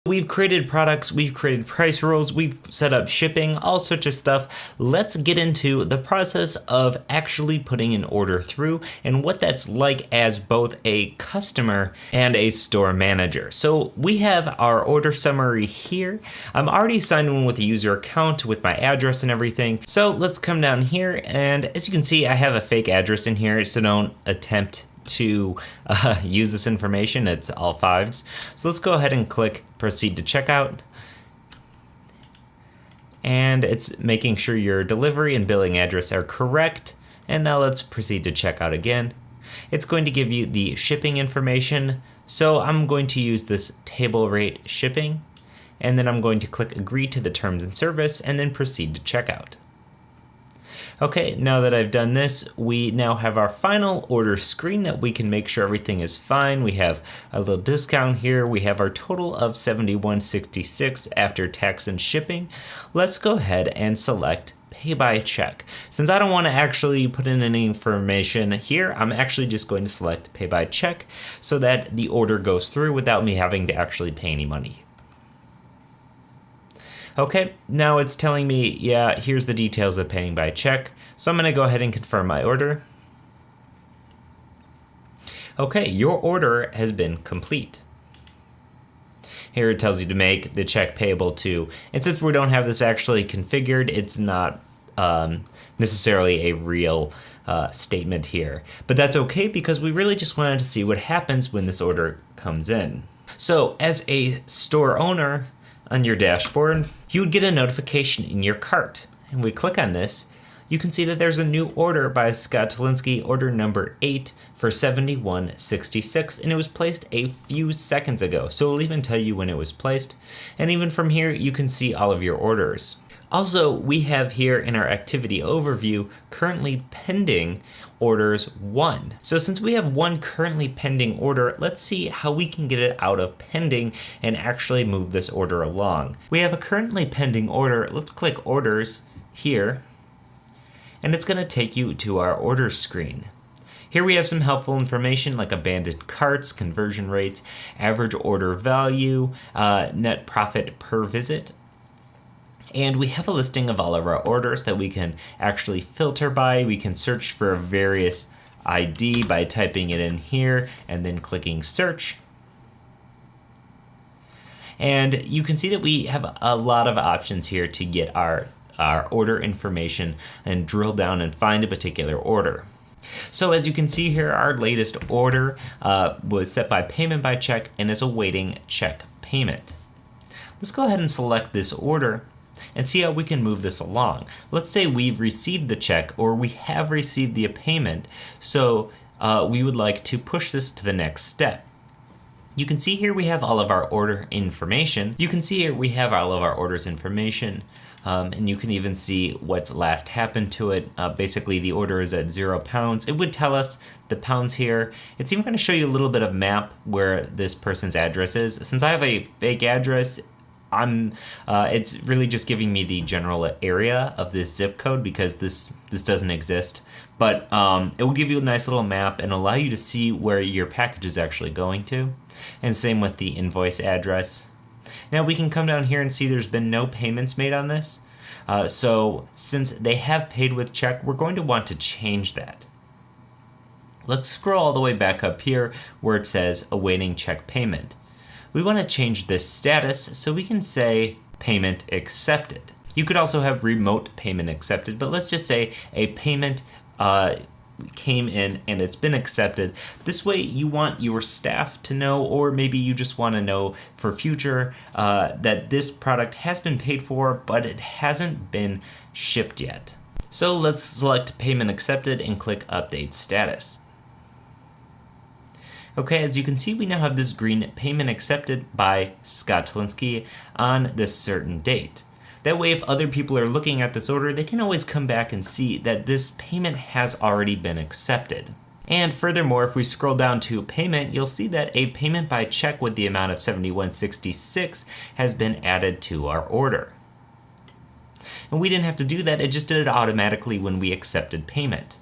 We've created products, we've created price rules, we've set up shipping, all sorts of stuff. Let's get into the process of actually putting an order through and what that's like as both a customer and a store manager. So we have our order summary here. I'm already signed in with a user account with my address and everything. So let's come down here, and as you can see, I have a fake address in here, so don't attempt to use this information. It's all fives. So let's go ahead and click proceed to checkout, and it's making sure your delivery and billing address are correct. And now let's proceed to checkout again. It's going to give you the shipping information, so I'm going to use this table rate shipping, and then I'm going to click agree to the terms and service and then proceed to checkout. Okay, now that I've done this, we now have our final order screen that we can make sure everything is fine. We have a little discount here. We have our total of $71.66 after tax and shipping. Let's go ahead and select pay by check. Since I don't want to actually put in any information here, I'm actually just going to select pay by check so that the order goes through without me having to actually pay any money. Okay, now it's telling me, yeah, here's the details of paying by check. So I'm going to go ahead and confirm my order. Okay, your order has been complete. Here it tells you to make the check payable to, and since we don't have this actually configured, it's not necessarily a real statement here. But that's okay, because we really just wanted to see what happens when this order comes in. So as a store owner, on your dashboard, you would get a notification in your cart. And we click on this, you can see that there's a new order by Scott Tolinsky, order number 8 for $71.66, and it was placed a few seconds ago. So we'll even tell you when it was placed. And even from here, you can see all of your orders. Also, we have here in our activity overview, currently pending orders 1. So since we have one currently pending order, let's see how we can get it out of pending and actually move this order along. We have a currently pending order. Let's click orders here, and it's going to take you to our orders screen. Here we have some helpful information like abandoned carts, conversion rates, average order value, net profit per visit. And we have a listing of all of our orders that we can actually filter by. We can search for a various ID by typing it in here and then clicking search. And you can see that we have a lot of options here to get our order information and drill down and find a particular order. So as you can see here, our latest order was set by payment by check and is awaiting check payment. Let's go ahead and select this order and see how we can move this along. Let's say we've received the check, or we have received the payment, so we would like to push this to the next step. You can see here we have all of our order information. You can see here we have all of our orders information, and you can even see what's last happened to it. Basically, the order is at 0 pounds. It would tell us the pounds here. It's even going to show you a little bit of map where this person's address is. Since I have a fake address, it's really just giving me the general area of this zip code because this doesn't exist. But it will give you a nice little map and allow you to see where your package is actually going to. And same with the invoice address. Now we can come down here and see there's been no payments made on this. So since they have paid with check, we're going to want to change that. Let's scroll all the way back up here where it says awaiting check payment. We want to change this status so we can say payment accepted. You could also have remote payment accepted, but let's just say a payment came in and it's been accepted. This way you want your staff to know, or maybe you just want to know for future that this product has been paid for, but it hasn't been shipped yet. So let's select payment accepted and click update status. Okay, as you can see, we now have this green payment accepted by Scott Tolinsky on this certain date. That way, if other people are looking at this order, they can always come back and see that this payment has already been accepted. And furthermore, if we scroll down to payment, you'll see that a payment by check with the amount of $71.66 has been added to our order. And we didn't have to do that, it just did it automatically when we accepted payment.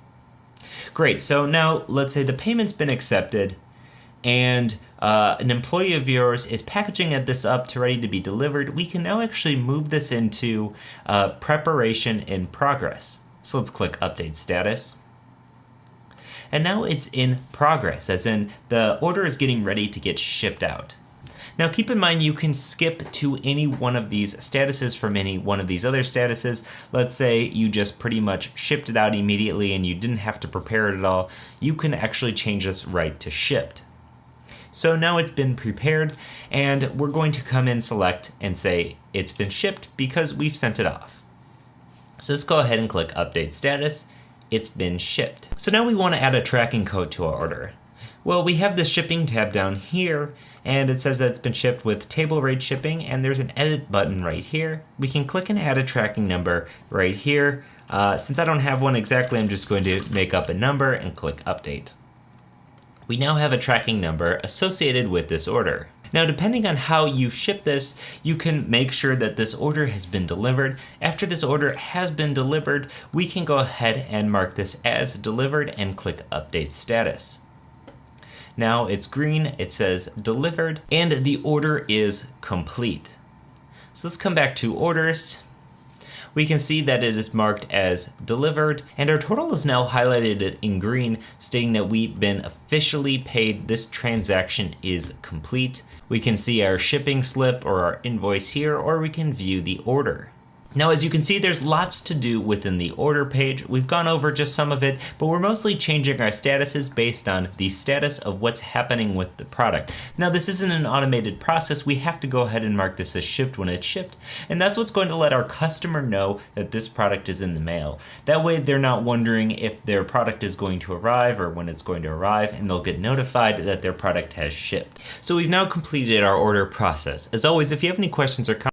Great, so now let's say the payment's been accepted. and an employee of yours is packaging this up to ready to be delivered, we can now actually move this into preparation in progress. So let's click update status. And now it's in progress, as in the order is getting ready to get shipped out. Now keep in mind you can skip to any one of these statuses from any one of these other statuses. Let's say you just pretty much shipped it out immediately and you didn't have to prepare it at all. You can actually change this right to shipped. So now it's been prepared, and we're going to come in, select, and say it's been shipped because we've sent it off. So let's go ahead and click update status. It's been shipped. So now we want to add a tracking code to our order. Well, we have the shipping tab down here, and it says that it's been shipped with table rate shipping, and there's an edit button right here. We can click and add a tracking number right here. Since I don't have one exactly, I'm just going to make up a number and click update. We now have a tracking number associated with this order. Now, depending on how you ship this, you can make sure that this order has been delivered. After this order has been delivered, we can go ahead and mark this as delivered and click update status. Now it's green, it says delivered, and the order is complete. So let's come back to orders. We can see that it is marked as delivered, and our total is now highlighted in green, stating that we've been officially paid. This transaction is complete. We can see our shipping slip or our invoice here, or we can view the order. Now, as you can see, there's lots to do within the order page. We've gone over just some of it, but we're mostly changing our statuses based on the status of what's happening with the product. Now, this isn't an automated process. We have to go ahead and mark this as shipped when it's shipped, and that's what's going to let our customer know that this product is in the mail. That way, they're not wondering if their product is going to arrive or when it's going to arrive, and they'll get notified that their product has shipped. So we've now completed our order process. As always, if you have any questions or comments,